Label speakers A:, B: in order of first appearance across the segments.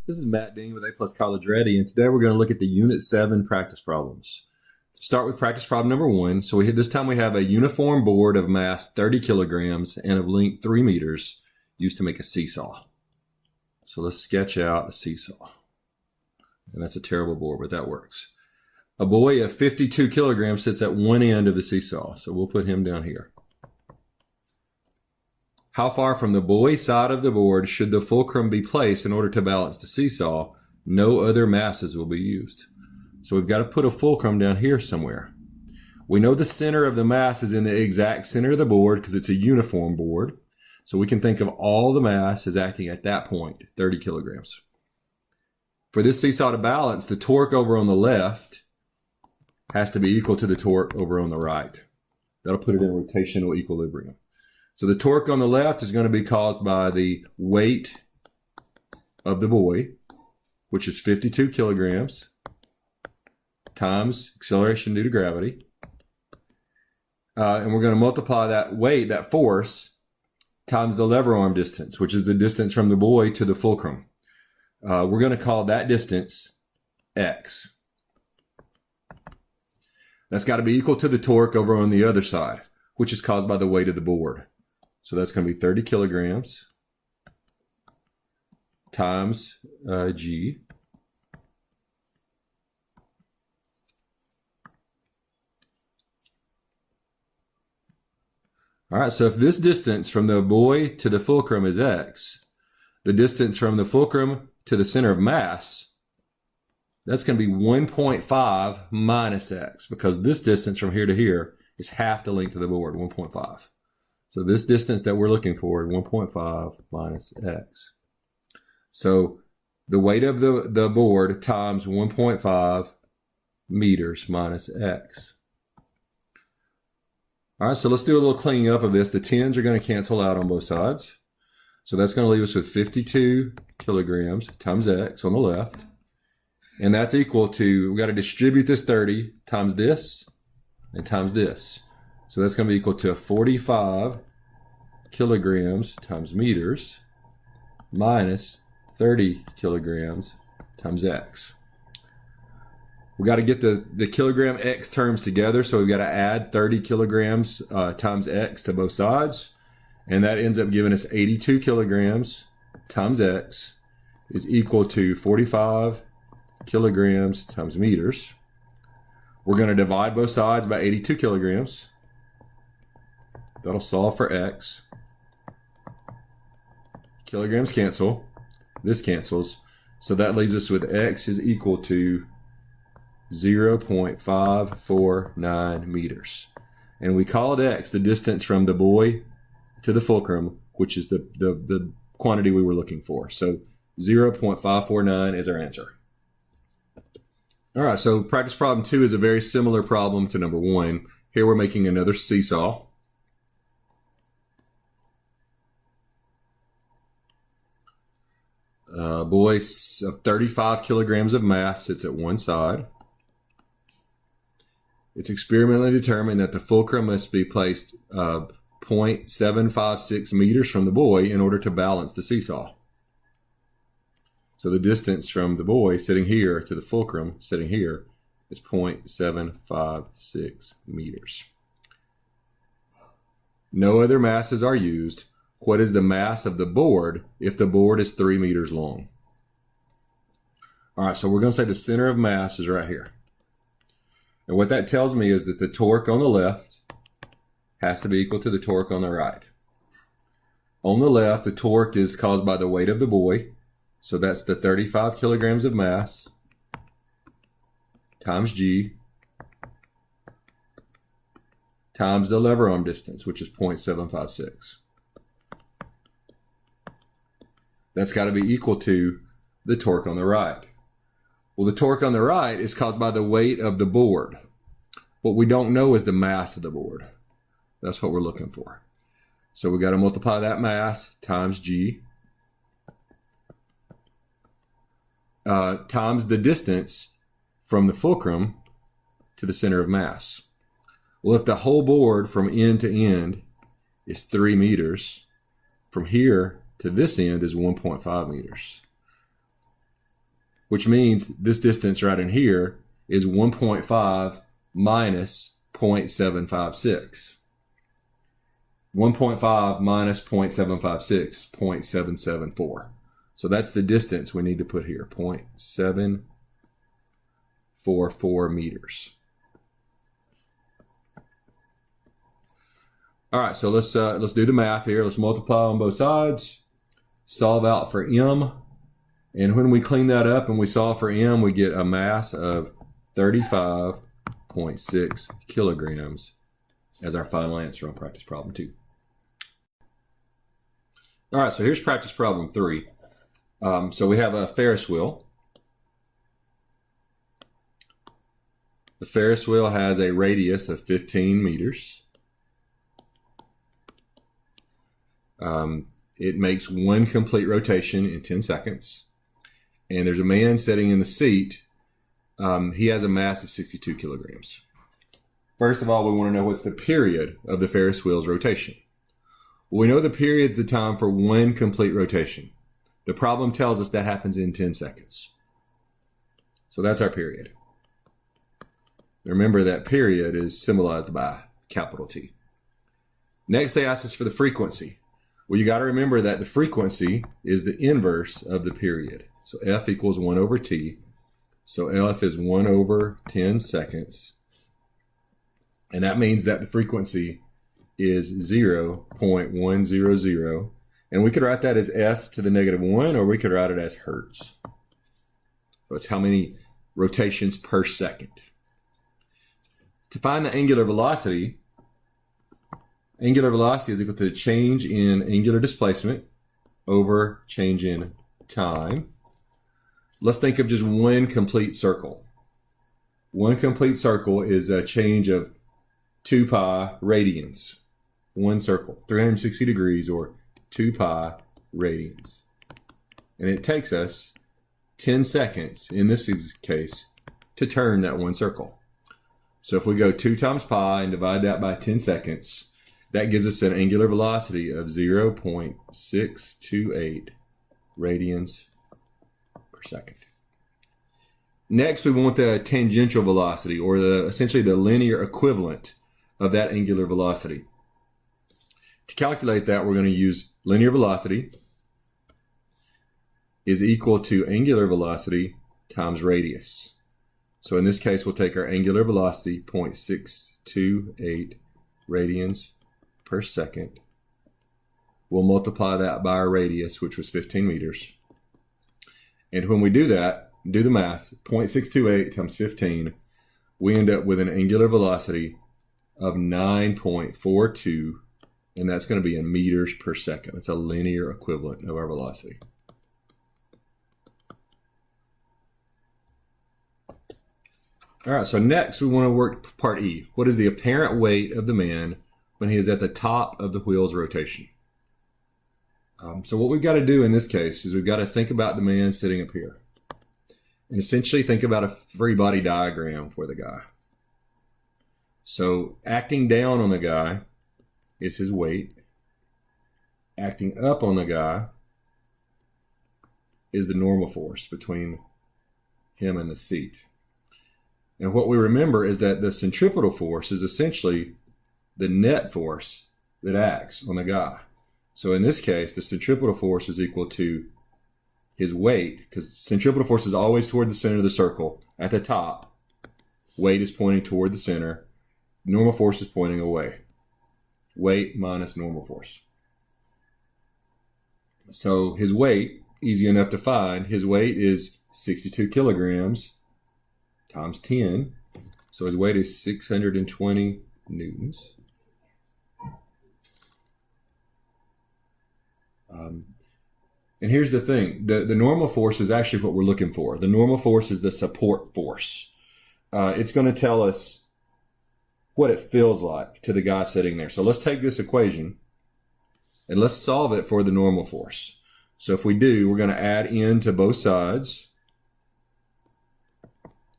A: This is Matt Dean with A Plus College Ready, and today we're going to look at the Unit 7 practice problems. Start with practice problem number 1. So this time we have a uniform board of mass 30 kilograms and of length 3 meters used to make a seesaw. So let's sketch out a seesaw. And that's a terrible board, but that works. A boy of 52 kilograms sits at one end of the seesaw, so we'll put him down here. How far from the boy side of the board should the fulcrum be placed in order to balance the seesaw? No other masses will be used. So we've got to put a fulcrum down here somewhere. We know the center of the mass is in the exact center of the board because it's a uniform board. So we can think of all the mass as acting at that point, 30 kilograms. For this seesaw to balance, the torque over on the left has to be equal to the torque over on the right. That'll put it in rotational equilibrium. So the torque on the left is going to be caused by the weight of the boy, which is 52 kilograms, times acceleration due to gravity. And we're going to multiply that weight, that force, times the lever arm distance, which is the distance from the boy to the fulcrum. We're going to call that distance x. That's got to be equal to the torque over on the other side, which is caused by the weight of the board. So that's going to be 30 kilograms times g. All right, so if this distance from the boy to the fulcrum is x, the distance from the fulcrum to the center of mass, that's going to be 1.5 minus x, because this distance from here to here is half the length of the board, 1.5. So this distance that we're looking for is 1.5 minus x. So the weight of the board times 1.5 meters minus x. All right, so let's do a little cleaning up of this. The 10s are going to cancel out on both sides. So that's going to leave us with 52 kilograms times x on the left. And that's equal to, we've got to distribute this 30 times this and times this. So that's going to be equal to 45 kilograms times meters minus 30 kilograms times x. We've got to get the kilogram x terms together, so we've got to add 30 kilograms times x to both sides. And that ends up giving us 82 kilograms times x is equal to 45 kilograms times meters. We're going to divide both sides by 82 kilograms. That'll solve for x. Kilograms cancel. This cancels. So that leaves us with x is equal to 0.549 meters. And we called x the distance from the boy to the fulcrum, which is the quantity we were looking for. So 0.549 is our answer. All right, so practice problem 2 is a very similar problem to number 1. Here we're making another seesaw. Boy of 35 kilograms of mass sits at one side. It's experimentally determined that the fulcrum must be placed 0.756 meters from the boy in order to balance the seesaw. So the distance from the boy sitting here to the fulcrum sitting here is 0.756 meters. No other masses are used. What is the mass of the board if the board is 3 meters long? All right, so we're going to say the center of mass is right here. And what that tells me is that the torque on the left has to be equal to the torque on the right. On the left, the torque is caused by the weight of the boy. So that's the 35 kilograms of mass times g times the lever arm distance, which is 0.756. That's got to be equal to the torque on the right. Well, the torque on the right is caused by the weight of the board. What we don't know is the mass of the board. That's what we're looking for. So we got to multiply that mass times g times the distance from the fulcrum to the center of mass. Well, if the whole board from end to end is 3 meters, from here to this end is 1.5 meters. which means this distance right in here is 1.5 minus 0.756. 1.5 minus 0.756, 0.774. So that's the distance we need to put here, 0.744 meters. All right, so let's do the math here. Let's multiply on both sides, solve out for m, and when we clean that up and we solve for m, we get a mass of 35.6 kilograms as our final answer on practice problem 2. All right, so here's practice problem 3. So we have a Ferris wheel. The Ferris wheel has a radius of 15 meters. It makes one complete rotation in 10 seconds. And there's a man sitting in the seat. He has a mass of 62 kilograms. First of all, we want to know what's the period of the Ferris wheel's rotation. Well, we know the period's the time for one complete rotation. The problem tells us that happens in 10 seconds. So that's our period. Remember that period is symbolized by capital T. Next, they ask us for the frequency. Well, you got to remember that the frequency is the inverse of the period. So F equals 1 over T. So F is 1 over 10 seconds. And that means that the frequency is 0.100. And we could write that as S to the -1, or we could write it as hertz. So it's how many rotations per second. To find the angular velocity is equal to the change in angular displacement over change in time. Let's think of just one complete circle. One complete circle is a change of 2 pi radians. One circle, 360 degrees, or 2 pi radians. And it takes us 10 seconds, in this case, to turn that one circle. So if we go 2 times pi and divide that by 10 seconds, that gives us an angular velocity of 0.628 radians per second. Next, we want the tangential velocity, or essentially the linear equivalent of that angular velocity. To calculate that, we're going to use linear velocity is equal to angular velocity times radius. So in this case, we'll take our angular velocity, 0.628 radians per second. We'll multiply that by our radius, which was 15 meters. And when we do that, do the math, 0.628 times 15, we end up with an angular velocity of 9.42, and that's going to be in meters per second. That's a linear equivalent of our velocity. All right, so next we want to work part E. What is the apparent weight of the man when he is at the top of the wheel's rotation? So what we've got to do in this case is we've got to think about the man sitting up here. And essentially think about a free body diagram for the guy. So acting down on the guy is his weight. Acting up on the guy is the normal force between him and the seat. And what we remember is that the centripetal force is essentially the net force that acts on the guy. So in this case, the centripetal force is equal to his weight, because centripetal force is always toward the center of the circle. At the top, weight is pointing toward the center. Normal force is pointing away. Weight minus normal force. So his weight, easy enough to find, his weight is 62 kilograms times 10. So his weight is 620 newtons. And here's the thing, the normal force is actually what we're looking for. The normal force is the support force. It's going to tell us what it feels like to the guy sitting there. So let's take this equation and let's solve it for the normal force. So if we do, we're going to add n to both sides,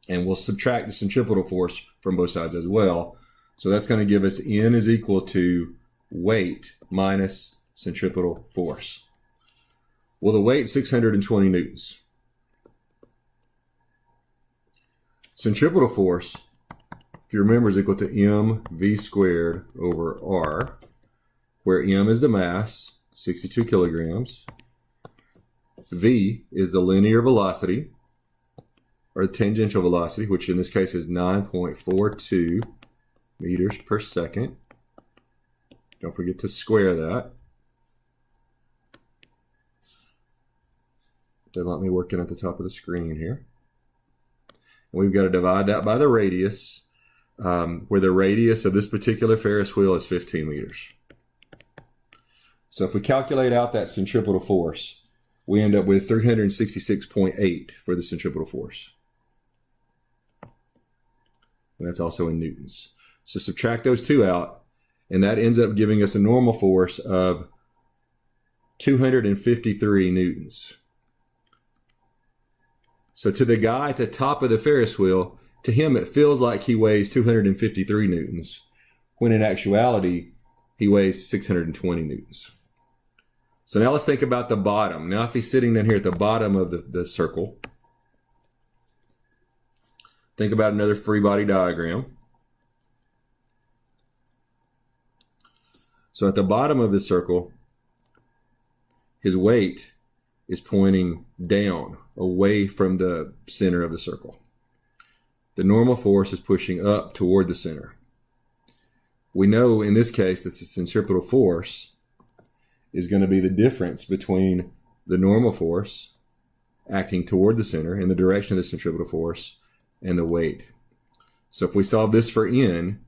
A: and we'll subtract the centripetal force from both sides as well. So that's going to give us n is equal to weight minus centripetal force. Well, the weight is 620 newtons. Centripetal force, if you remember, is equal to mv squared over r, where m is the mass, 62 kilograms. V is the linear velocity, or the tangential velocity, which in this case is 9.42 meters per second. Don't forget to square that. Don't let me working at the top of the screen here. And we've got to divide that by the radius, where the radius of this particular Ferris wheel is 15 meters. So if we calculate out that centripetal force, we end up with 366.8 for the centripetal force. And that's also in newtons. So subtract those two out, and that ends up giving us a normal force of 253 newtons. So to the guy at the top of the Ferris wheel, to him it feels like he weighs 253 newtons, when in actuality he weighs 620 newtons. So now let's think about the bottom. Now if he's sitting down here at the bottom of the circle, think about another free body diagram. So at the bottom of the circle, his weight is pointing down, away from the center of the circle. The normal force is pushing up toward the center. We know in this case that the centripetal force is going to be the difference between the normal force acting toward the center in the direction of the centripetal force and the weight. So if we solve this for n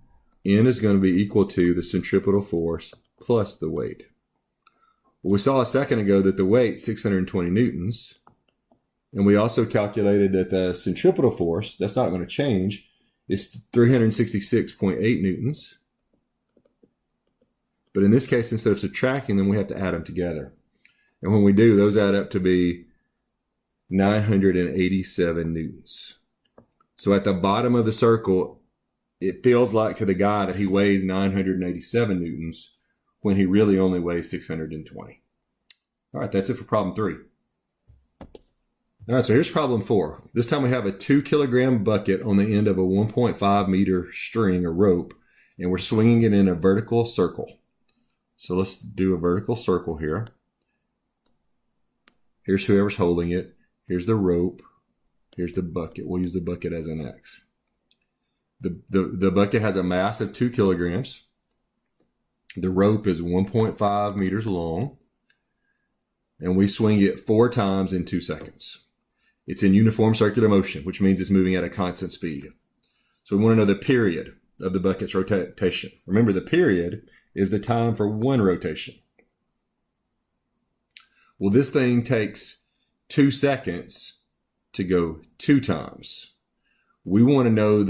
A: is going to be equal to the centripetal force plus the weight. Well, we saw a second ago that the weight, 620 newtons, and we also calculated that the centripetal force, that's not going to change, is 366.8 newtons. But in this case, instead of subtracting them, we have to add them together. And when we do, those add up to be 987 newtons. So at the bottom of the circle, it feels like to the guy that he weighs 987 newtons when he really only weighs 620. All right, that's it for problem 3. All right, so here's problem 4. This time we have a 2 kilogram bucket on the end of a 1.5 meter string or rope, and we're swinging it in a vertical circle. So let's do a vertical circle here. Here's whoever's holding it. Here's the rope. Here's the bucket. We'll use the bucket as an X. The bucket has a mass of 2 kilograms. The rope is 1.5 meters long. And we swing it 4 times in 2 seconds. It's in uniform circular motion, which means it's moving at a constant speed. So we want to know the period of the bucket's rotation. Remember, the period is the time for one rotation. Well, this thing takes 2 seconds to go 2 times. We want to know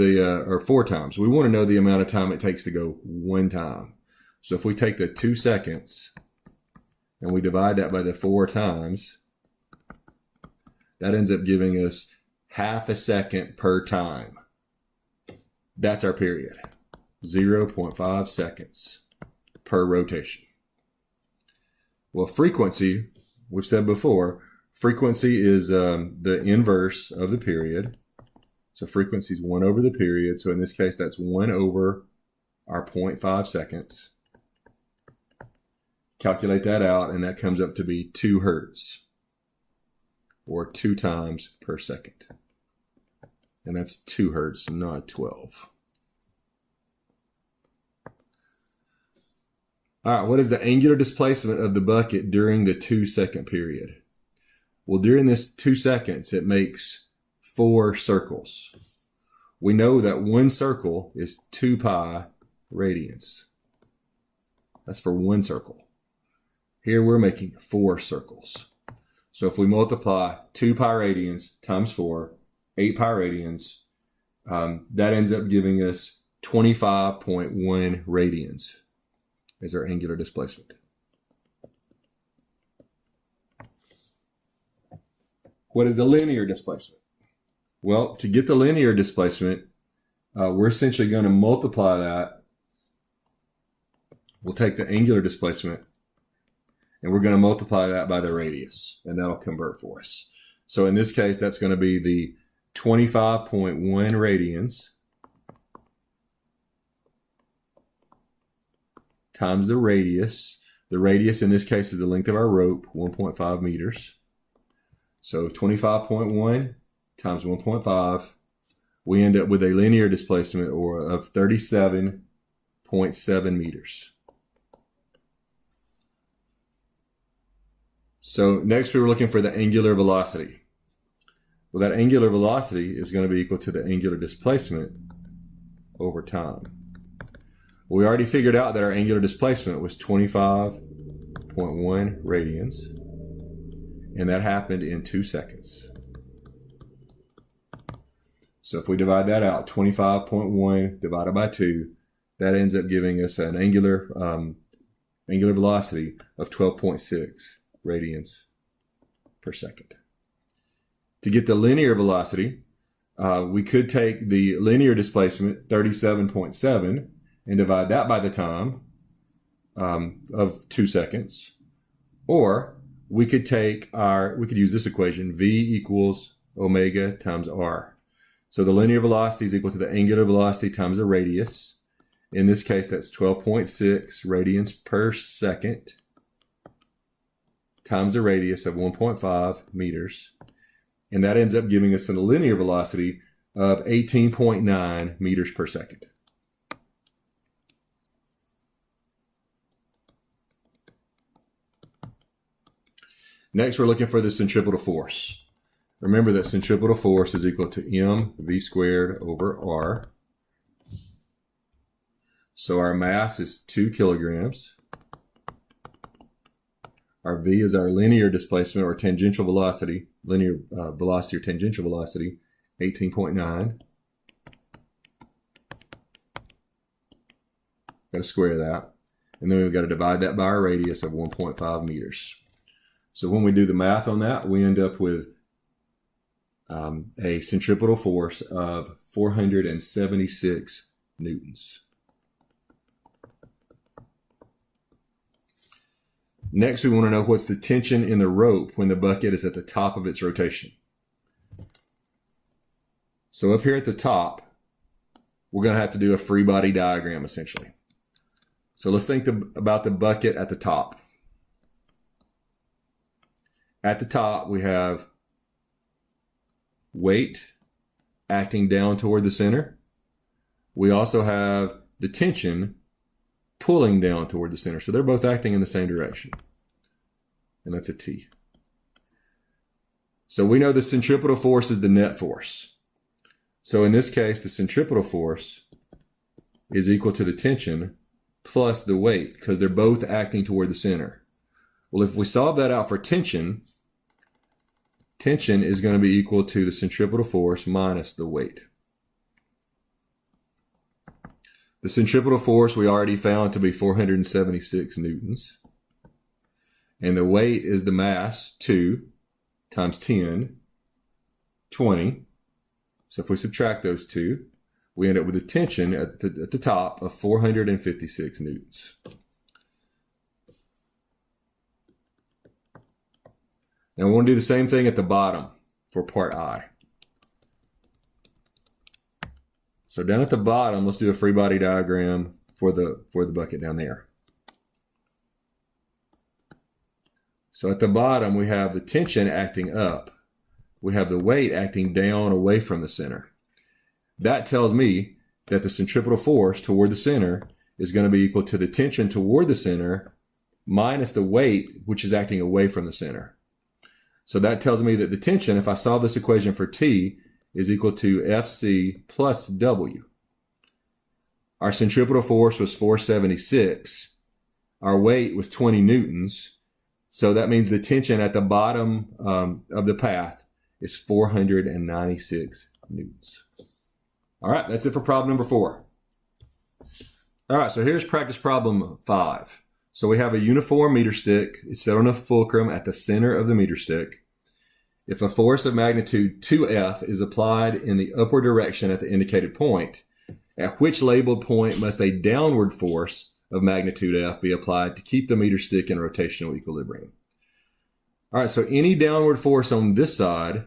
A: or 4 times. We want to know the amount of time it takes to go 1 time. So if we take the 2 seconds and we divide that by the 4 times, that ends up giving us half a second per time. That's our period. 0.5 seconds per rotation. Well, frequency, we've said before, frequency is the inverse of the period. So frequency is 1 over the period. So in this case, that's 1 over our 0.5 seconds. Calculate that out, and that comes up to be 2 hertz, or 2 times per second. And that's 2 hertz, not 12. All right, what is the angular displacement of the bucket during the 2-second period? Well, during this 2 seconds, it makes 4 circles. We know that 1 circle is 2 pi radians. That's for 1 circle. Here we're making 4 circles. So if we multiply 2 pi radians times 4, 8 pi radians, that ends up giving us 25.1 radians as our angular displacement. What is the linear displacement? Well, to get the linear displacement, we're essentially going to multiply that. We'll take the angular displacement and we're going to multiply that by the radius, and that'll convert for us. So in this case, that's going to be the 25.1 radians times the radius. The radius in this case is the length of our rope, 1.5 meters. So 25.1 times 1.5, we end up with a linear displacement of 37.7 meters. So next we were looking for the angular velocity. Well, that angular velocity is going to be equal to the angular displacement over time. We already figured out that our angular displacement was 25.1 radians, and that happened in 2 seconds. So if we divide that out, 25.1 divided by 2, that ends up giving us an angular velocity of 12.6 radians per second. To get the linear velocity, we could take the linear displacement, 37.7, and divide that by the time of 2 seconds. Or we could use this equation, V equals omega times R. So the linear velocity is equal to the angular velocity times the radius. In this case, that's 12.6 radians per second times the radius of 1.5 meters. And that ends up giving us a linear velocity of 18.9 meters per second. Next, we're looking for the centripetal force. Remember that centripetal force is equal to mv squared over r. So our mass is 2 kilograms. Our v is our linear displacement or tangential velocity, linear velocity or tangential velocity, 18.9. Got to square that. And then we've got to divide that by our radius of 1.5 meters. So when we do the math on that, we end up with a centripetal force of 476 newtons. Next, we want to know what's the tension in the rope when the bucket is at the top of its rotation. So up here at the top, we're going to have to do a free body diagram essentially. So let's think about the bucket at the top. At the top, we have weight acting down toward the center. We also have the tension pulling down toward the center. So they're both acting in the same direction. And that's a T. So we know the centripetal force is the net force. So in this case, the centripetal force is equal to the tension plus the weight because they're both acting toward the center. Well, if we solve that out for tension, tension is going to be equal to the centripetal force minus the weight. The centripetal force we already found to be 476 newtons. And the weight is the mass, 2 times 10, 20. So if we subtract those two, we end up with a tension at the top of 456 newtons. Now we want to do the same thing at the bottom for part I. So down at the bottom, let's do a free body diagram for the bucket down there. So at the bottom, we have the tension acting up. We have the weight acting down away from the center. That tells me that the centripetal force toward the center is going to be equal to the tension toward the center minus the weight, which is acting away from the center. So that tells me that the tension, if I solve this equation for T, is equal to Fc plus W. Our centripetal force was 476. Our weight was 20 newtons. So that means the tension at the bottom of the path is 496 newtons. All right, that's it for problem number 4. All right, so here's practice problem 5. So we have a uniform meter stick. It's set on a fulcrum at the center of the meter stick. If a force of magnitude 2F is applied in the upward direction at the indicated point, at which labeled point must a downward force of magnitude F be applied to keep the meter stick in rotational equilibrium? All right, so any downward force on this side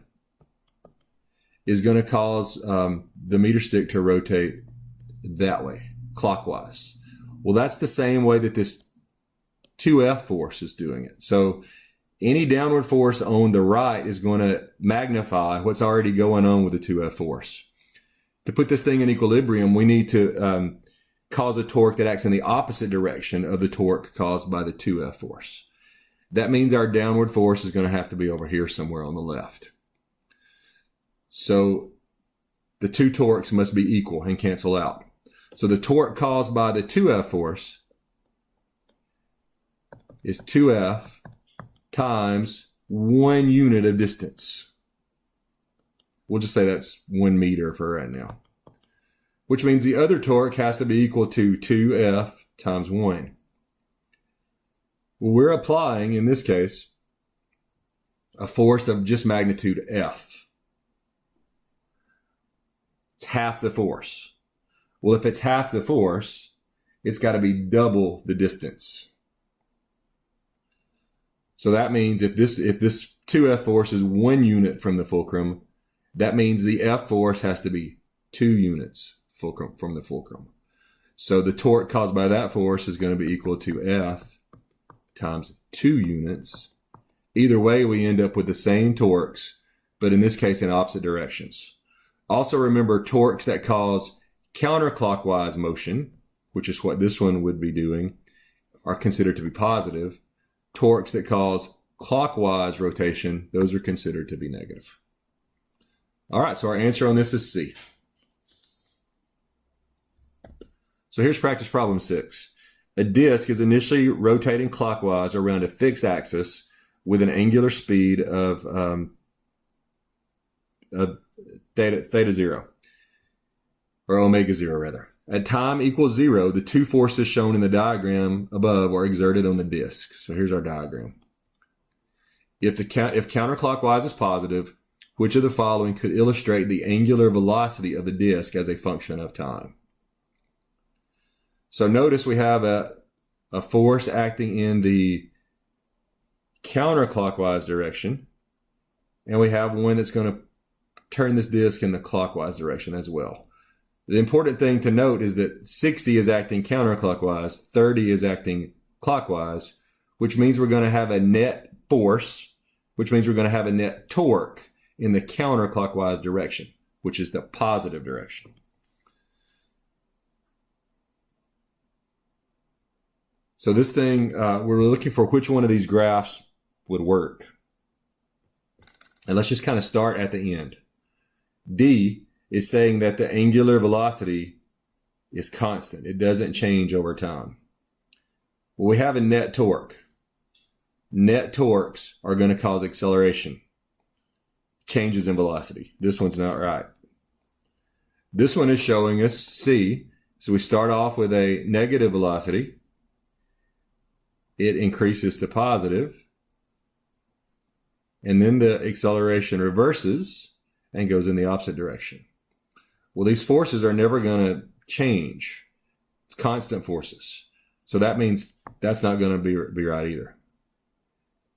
A: is going to cause the meter stick to rotate that way, clockwise. Well, that's the same way that this 2F force is doing it. So any downward force on the right is going to magnify what's already going on with the 2F force. To put this thing in equilibrium, we need to cause a torque that acts in the opposite direction of the torque caused by the 2F force. That means our downward force is going to have to be over here somewhere on the left. So the two torques must be equal and cancel out. So the torque caused by the 2F force is 2F times 1 unit of distance. We'll just say that's 1 meter for right now. Which means the other torque has to be equal to 2F times 1. Well, we're applying, in this case, a force of just magnitude F. It's half the force. Well, if it's half the force, it's got to be double the distance. So that means if this 2F force is 1 unit from the fulcrum, that means the F force has to be 2 units from the fulcrum. So the torque caused by that force is going to be equal to F times 2 units. Either way, we end up with the same torques, but in this case in opposite directions. Also remember, torques that cause counterclockwise motion, which is what this one would be doing, are considered to be positive. Torques that cause clockwise rotation, those are considered to be negative. All right, so our answer on this is C. So here's practice problem 6. A disc is initially rotating clockwise around a fixed axis with an angular speed of theta 0, or omega 0 rather. At time equals 0, the two forces shown in the diagram above are exerted on the disc. So here's our diagram. If counterclockwise is positive, which of the following could illustrate the angular velocity of the disc as a function of time? So notice we have a force acting in the counterclockwise direction, and we have one that's going to turn this disc in the clockwise direction as well. The important thing to note is that 60 is acting counterclockwise, 30 is acting clockwise, which means we're going to have a net force, which means we're going to have a net torque in the counterclockwise direction, which is the positive direction. So this thing, we're looking for which one of these graphs would work. And let's just kind of start at the end. D is saying that the angular velocity is constant. It doesn't change over time. Well, we have a net torque. Net torques are going to cause acceleration, changes in velocity. This one's not right. This one is showing us C. So we start off with a negative velocity. It increases to positive. And then the acceleration reverses and goes in the opposite direction. Well, these forces are never going to change. It's constant forces. So that means that's not going to be right either.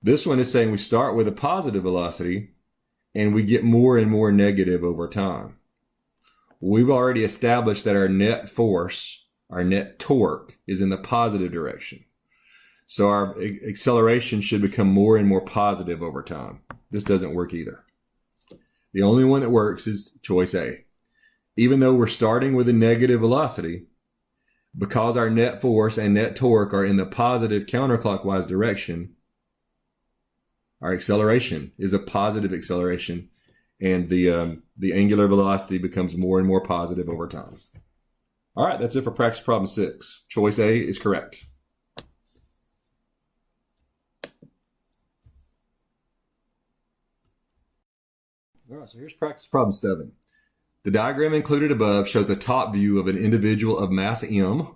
A: This one is saying we start with a positive velocity and we get more and more negative over time. We've already established that our net force, our net torque, is in the positive direction. So our acceleration should become more and more positive over time. This doesn't work either. The only one that works is choice A. Even though we're starting with a negative velocity, because our net force and net torque are in the positive counterclockwise direction, our acceleration is a positive acceleration, and the angular velocity becomes more and more positive over time. All right, that's it for practice problem 6. Choice A is correct. All right, so here's practice problem 7. The diagram included above shows a top view of an individual of mass m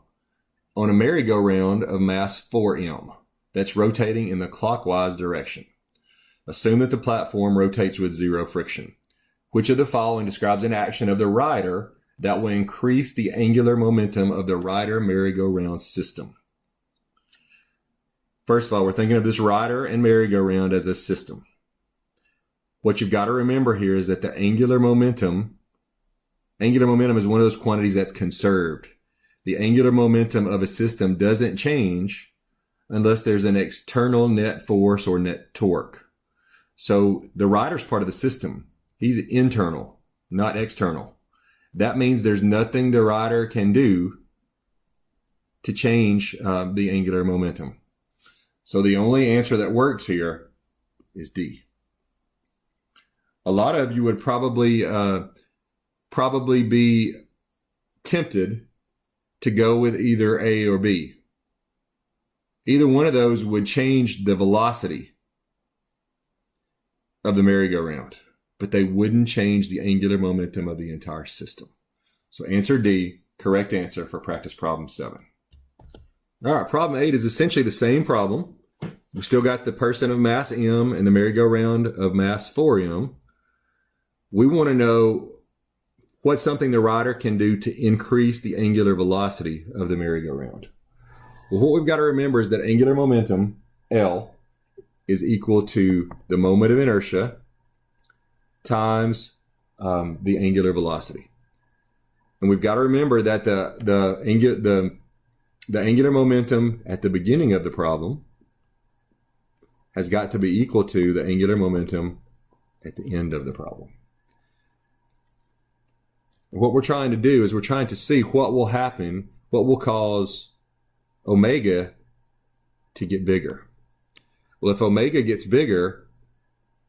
A: on a merry-go-round of mass 4m that's rotating in the clockwise direction. Assume that the platform rotates with 0 friction. Which of the following describes an action of the rider that will increase the angular momentum of the rider merry-go-round system? First of all, we're thinking of this rider and merry-go-round as a system. what you've got to remember here is that the angular momentum is one of those quantities that's conserved. The angular momentum of a system doesn't change unless there's an external net force or net torque. So the rider's part of the system. He's internal, not external. That means there's nothing the rider can do to change the angular momentum. So the only answer that works here is D. A lot of you would probably be tempted to go with either A or B. Either one of those would change the velocity of the merry-go-round, but they wouldn't change the angular momentum of the entire system. So answer D, correct answer for practice problem 7. All right, problem 8 is essentially the same problem. We still got the person of mass M and the merry-go-round of mass 4M. We want to know what's something the rider can do to increase the angular velocity of the merry-go-round. Well, what we've got to remember is that angular momentum, L, is equal to the moment of inertia times the angular velocity. And we've got to remember that the angular momentum at the beginning of the problem has got to be equal to the angular momentum at the end of the problem. And what we're trying to do is we're trying to see what will happen, what will cause omega to get bigger. Well, if omega gets bigger,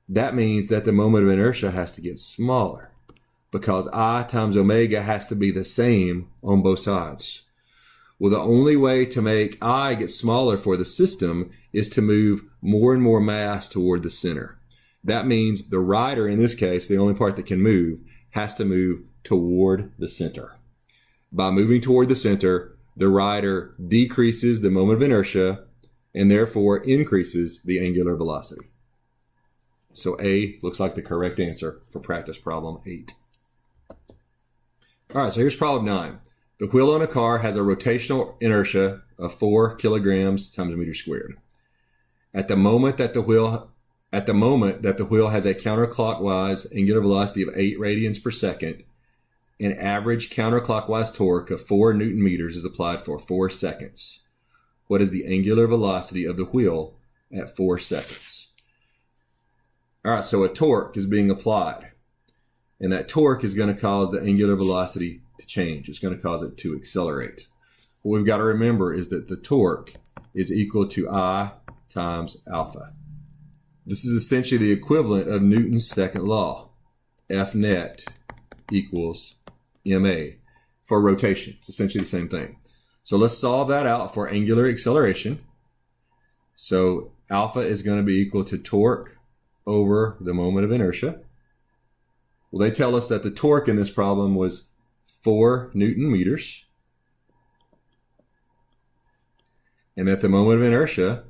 A: that means that the moment of inertia has to get smaller because I times omega has to be the same on both sides. Well, the only way to make I get smaller for the system is to move more and more mass toward the center. That means the rider, in this case, the only part that can move, has to move toward the center. By moving toward the center, the rider decreases the moment of inertia and therefore increases the angular velocity. So A looks like the correct answer for practice problem 8. All right, so here's problem 9. The wheel on a car has a rotational inertia of 4 kilograms times a meter squared. At the moment that the wheel has a counterclockwise angular velocity of 8 radians per second, an average counterclockwise torque of 4 Newton meters is applied for 4 seconds. What is the angular velocity of the wheel at 4 seconds? All right, so a torque is being applied, and that torque is going to cause the angular velocity to change. It's going to cause it to accelerate. What we've got to remember is that the torque is equal to I times alpha. This is essentially the equivalent of Newton's second law. F net equals ma for rotation. It's essentially the same thing. So let's solve that out for angular acceleration. So alpha is going to be equal to torque over the moment of inertia. Well, they tell us that the torque in this problem was 4 Newton meters, and that the moment of inertia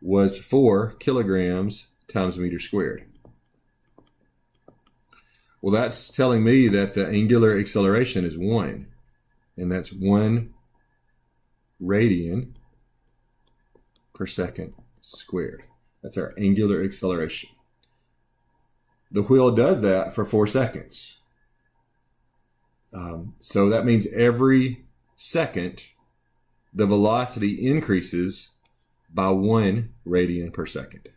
A: was 4 kilograms times meter squared. Well, that's telling me that the angular acceleration is 1, and that's 1 radian per second squared. That's our angular acceleration. The wheel does that for 4 seconds. So that means every second, the velocity increases by 1 radian per second.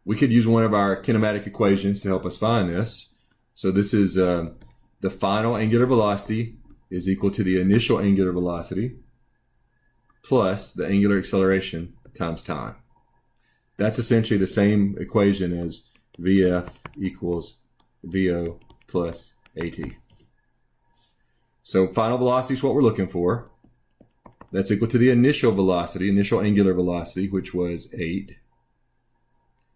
A: We could use one of our kinematic equations to help us find this. So this is the final angular velocity is equal to the initial angular velocity plus the angular acceleration times time. That's essentially the same equation as VF equals VO plus AT. So final velocity is what we're looking for. That's equal to the initial velocity, initial angular velocity, which was 8.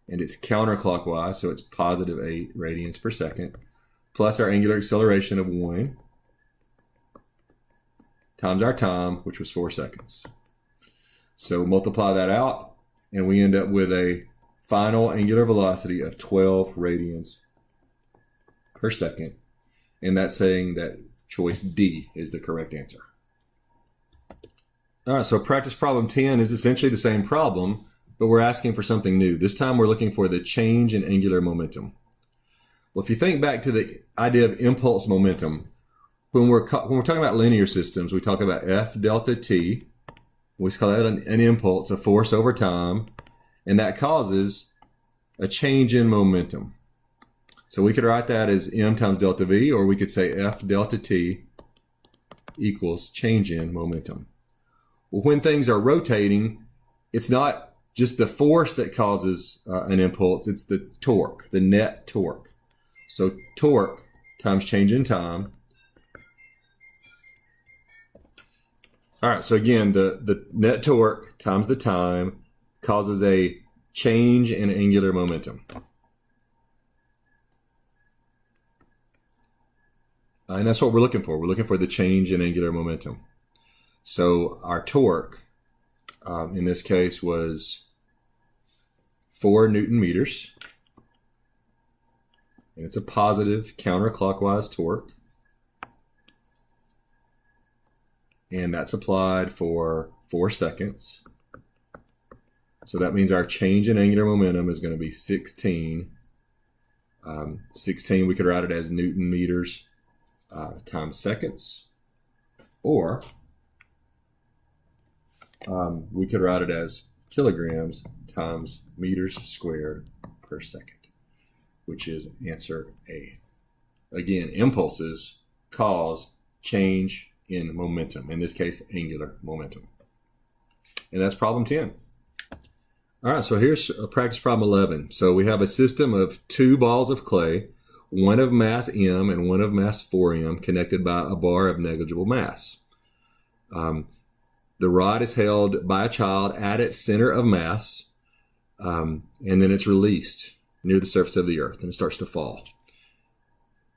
A: And it's counterclockwise, so it's positive 8 radians per second, plus our angular acceleration of 1 times our time, which was 4 seconds. So multiply that out, and we end up with a final angular velocity of 12 radians per second. And that's saying that choice D is the correct answer. All right, so practice problem 10 is essentially the same problem, but we're asking for something new. This time we're looking for the change in angular momentum. Well, if you think back to the idea of impulse momentum, when we're talking about linear systems, we talk about F delta T. We call that an impulse, a force over time, and that causes a change in momentum. So we could write that as M times delta V, or we could say F delta T equals change in momentum. Well, when things are rotating, it's not just the force that causes an impulse, it's the torque, the net torque. So torque times change in time. All right, so again, the net torque times the time causes a change in angular momentum. And that's what we're looking for. We're looking for the change in angular momentum. So our torque, in this case, was 4 Newton meters. And it's a positive counterclockwise torque. And that's applied for 4 seconds. So that means our change in angular momentum is going to be 16. 16, we could write it as Newton meters times seconds. Or we could write it as kilograms times meters squared per second, which is answer A. Again, impulses cause change in momentum, in this case, angular momentum. And that's problem 10. All right, so here's practice problem 11. So we have a system of 2 balls of clay, one of mass M and one of mass 4M, connected by a bar of negligible mass. The rod is held by a child at its center of mass, and then it's released near the surface of the earth, and it starts to fall.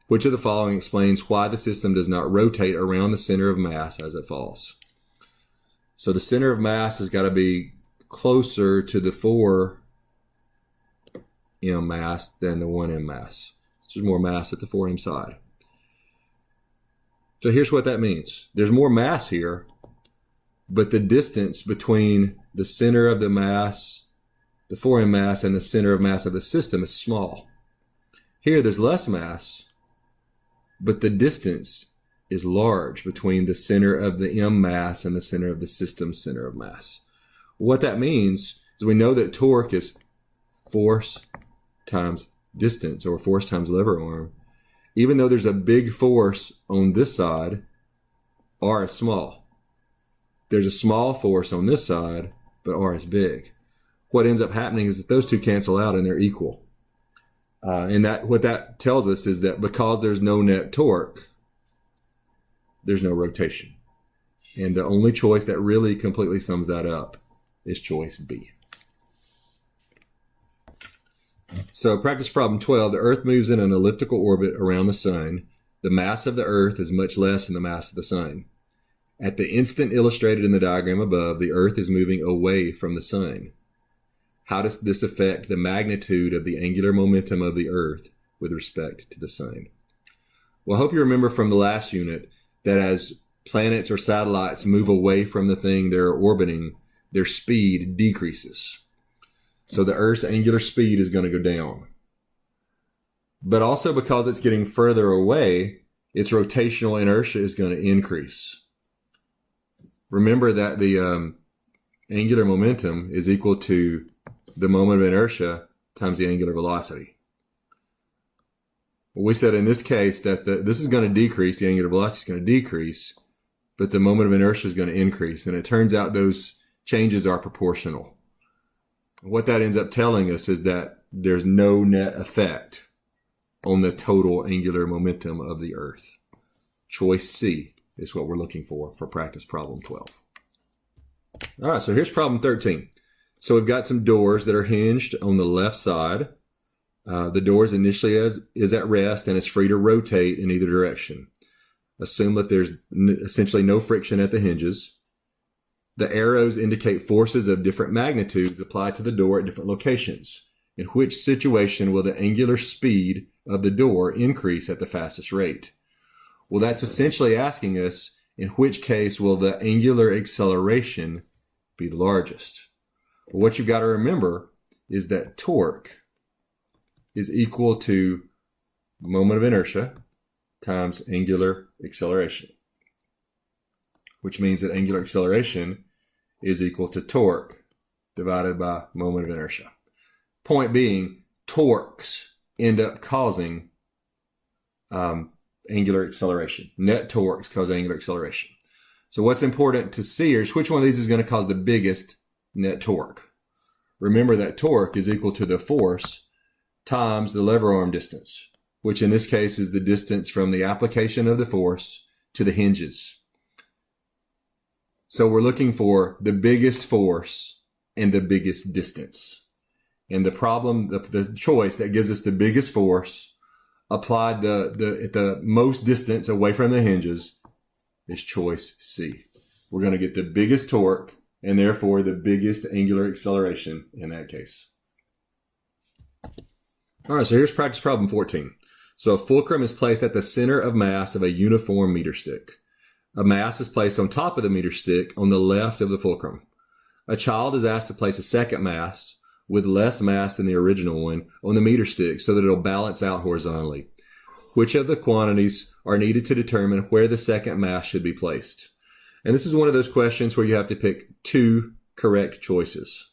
A: Which of the following explains why the system does not rotate around the center of mass as it falls? So the center of mass has got to be closer to the 4M mass than the 1M mass. So there's more mass at the 4M side. So here's what that means. There's more mass here, but the distance between the center of the mass, the 4M mass, and the center of mass of the system is small. Here there's less mass, but the distance is large between the center of the M mass and the center of the system's center of mass. What that means is we know that torque is force times distance, or force times lever arm. Even though there's a big force on this side, R is small. There's a small force on this side, but R is big. What ends up happening is that those two cancel out and they're equal. And what that tells us is that because there's no net torque, there's no rotation. And the only choice that really completely sums that up is choice B. So practice problem 12, the Earth moves in an elliptical orbit around the sun. The mass of the Earth is much less than the mass of the sun. At the instant illustrated in the diagram above, the Earth is moving away from the sun. How does this affect the magnitude of the angular momentum of the Earth with respect to the sun? Well, I hope you remember from the last unit that as planets or satellites move away from the thing they're orbiting, their speed decreases. So the Earth's angular speed is going to go down. But also because it's getting further away, its rotational inertia is going to increase. Remember that the angular momentum is equal to the moment of inertia times the angular velocity. Well, we said in this case that this is going to decrease, the angular velocity is going to decrease, but the moment of inertia is going to increase. And it turns out those changes are proportional. What that ends up telling us is that there's no net effect on the total angular momentum of the Earth. Choice C is what we're looking for practice problem 12. All right, so here's problem 13. So we've got some doors that are hinged on the left side. The door is initially is at rest and is free to rotate in either direction. Assume that there's essentially no friction at the hinges. The arrows indicate forces of different magnitudes applied to the door at different locations. In which situation will the angular speed of the door increase at the fastest rate? Well, that's essentially asking us, in which case will the angular acceleration be the largest? But what you've got to remember is that torque is equal to moment of inertia times angular acceleration, which means that angular acceleration is equal to torque divided by moment of inertia. Point being, torques end up causing angular acceleration. Net torques cause angular acceleration. So what's important to see is which one of these is going to cause the biggest net torque. Remember that torque is equal to the force times the lever arm distance, which in this case is the distance from the application of the force to the hinges. So we're looking for the biggest force and the biggest distance. And the problem, the choice that gives us the biggest force applied at the most distance away from the hinges is choice C. We're going to get the biggest torque and therefore the biggest angular acceleration in that case. All right, so here's practice problem 14. So a fulcrum is placed at the center of mass of a uniform meter stick. A mass is placed on top of the meter stick on the left of the fulcrum. A child is asked to place a second mass with less mass than the original one on the meter stick so that it'll balance out horizontally. Which of the quantities are needed to determine where the second mass should be placed? And this is one of those questions where you have to pick two correct choices.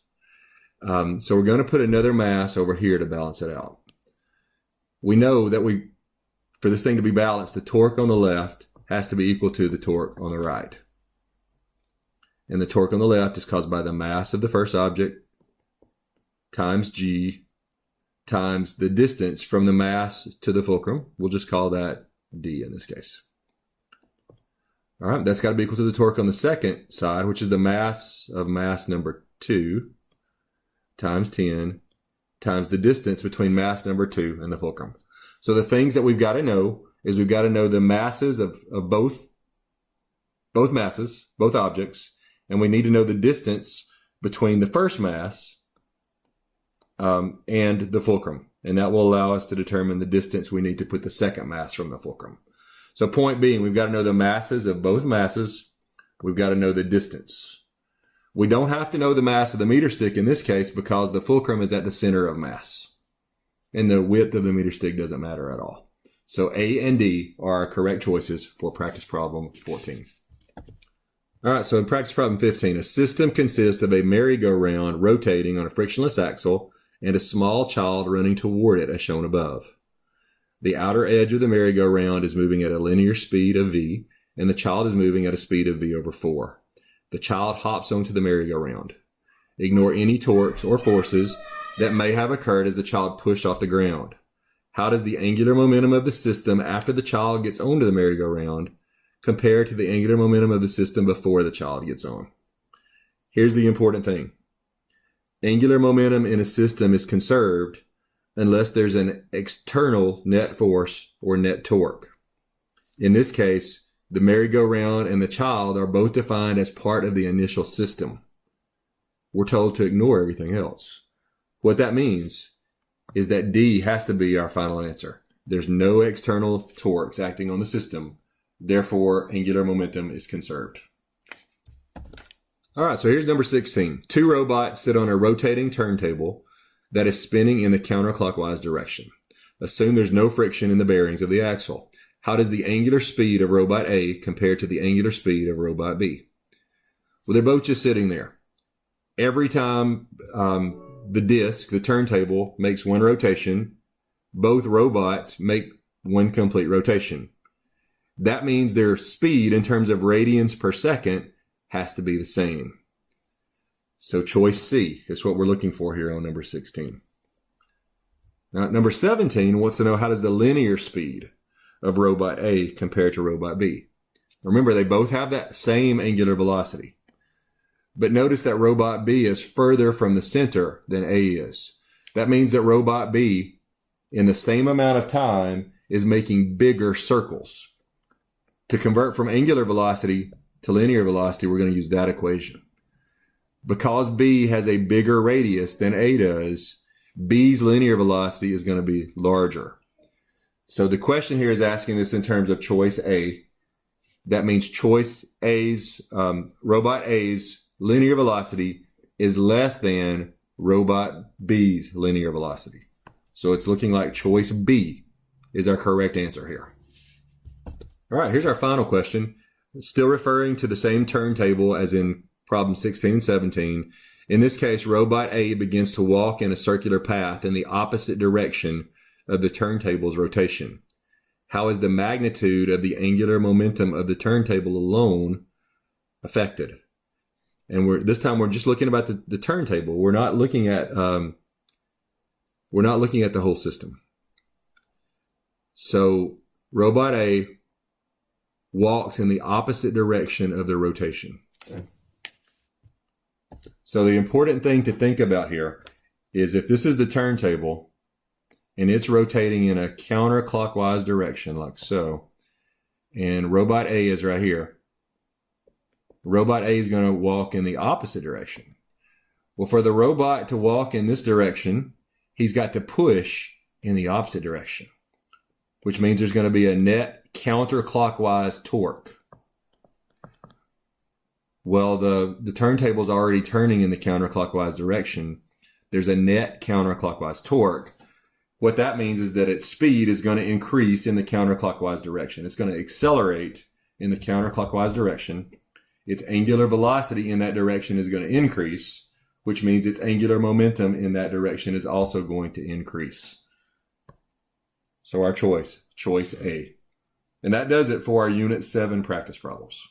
A: So we're going to put another mass over here to balance it out. We know that for this thing to be balanced, the torque on the left has to be equal to the torque on the right. And the torque on the left is caused by the mass of the first object times G times the distance from the mass to the fulcrum. We'll just call that D in this case. All right, that's got to be equal to the torque on the second side, which is the mass of mass number 2 times 10 times the distance between mass number 2 and the fulcrum. So the things that we've got to know is we've got to know the masses of both masses, both objects, and we need to know the distance between the first mass and the fulcrum. And that will allow us to determine the distance we need to put the second mass from the fulcrum. So point being, we've got to know the masses of both masses. We've got to know the distance. We don't have to know the mass of the meter stick in this case because the fulcrum is at the center of mass. And the width of the meter stick doesn't matter at all. So A and D are our correct choices for practice problem 14. All right, so in practice problem 15, a system consists of a merry-go-round rotating on a frictionless axle and a small child running toward it as shown above. The outer edge of the merry-go-round is moving at a linear speed of v, and the child is moving at a speed of v over 4. The child hops onto the merry-go-round. Ignore any torques or forces that may have occurred as the child pushed off the ground. How does the angular momentum of the system after the child gets onto the merry-go-round compare to the angular momentum of the system before the child gets on? Here's the important thing. Angular momentum in a system is conserved unless there's an external net force or net torque. In this case, the merry-go-round and the child are both defined as part of the initial system. We're told to ignore everything else. What that means is that D has to be our final answer. There's no external torques acting on the system. Therefore, angular momentum is conserved. All right, so here's number 16. Two robots sit on a rotating turntable that is spinning in the counterclockwise direction. Assume there's no friction in the bearings of the axle. How does the angular speed of robot A compare to the angular speed of robot B? Well, they're both just sitting there. Every time the disc, the turntable, makes one rotation, both robots make one complete rotation. That means their speed in terms of radians per second has to be the same. So choice C is what we're looking for here on number 16. Now, number 17 wants to know how does the linear speed of robot A compare to robot B? Remember, they both have that same angular velocity. But notice that robot B is further from the center than A is. That means that robot B, in the same amount of time, is making bigger circles. To convert from angular velocity to linear velocity, we're going to use that equation. Because B has a bigger radius than A does, B's linear velocity is going to be larger. So the question here is asking this in terms of choice A. That means choice A's, robot A's linear velocity is less than robot B's linear velocity. So it's looking like choice B is our correct answer here. All right, here's our final question. Still referring to the same turntable as in problem 16 and 17. In this case, robot A begins to walk in a circular path in the opposite direction of the turntable's rotation. How is the magnitude of the angular momentum of the turntable alone affected? And this time we're just looking about the turntable. We're not looking at the whole system. So robot A walks in the opposite direction of the rotation. So the important thing to think about here is if this is the turntable and it's rotating in a counterclockwise direction like so, and robot A is right here, robot A is going to walk in the opposite direction. Well, for the robot to walk in this direction, he's got to push in the opposite direction, which means there's going to be a net counterclockwise torque. Well, the turntable's already turning in the counterclockwise direction. There's a net counterclockwise torque. What that means is that its speed is going to increase in the counterclockwise direction. It's going to accelerate in the counterclockwise direction. Its angular velocity in that direction is going to increase, which means its angular momentum in that direction is also going to increase. So our choice A. And that does it for our Unit 7 practice problems.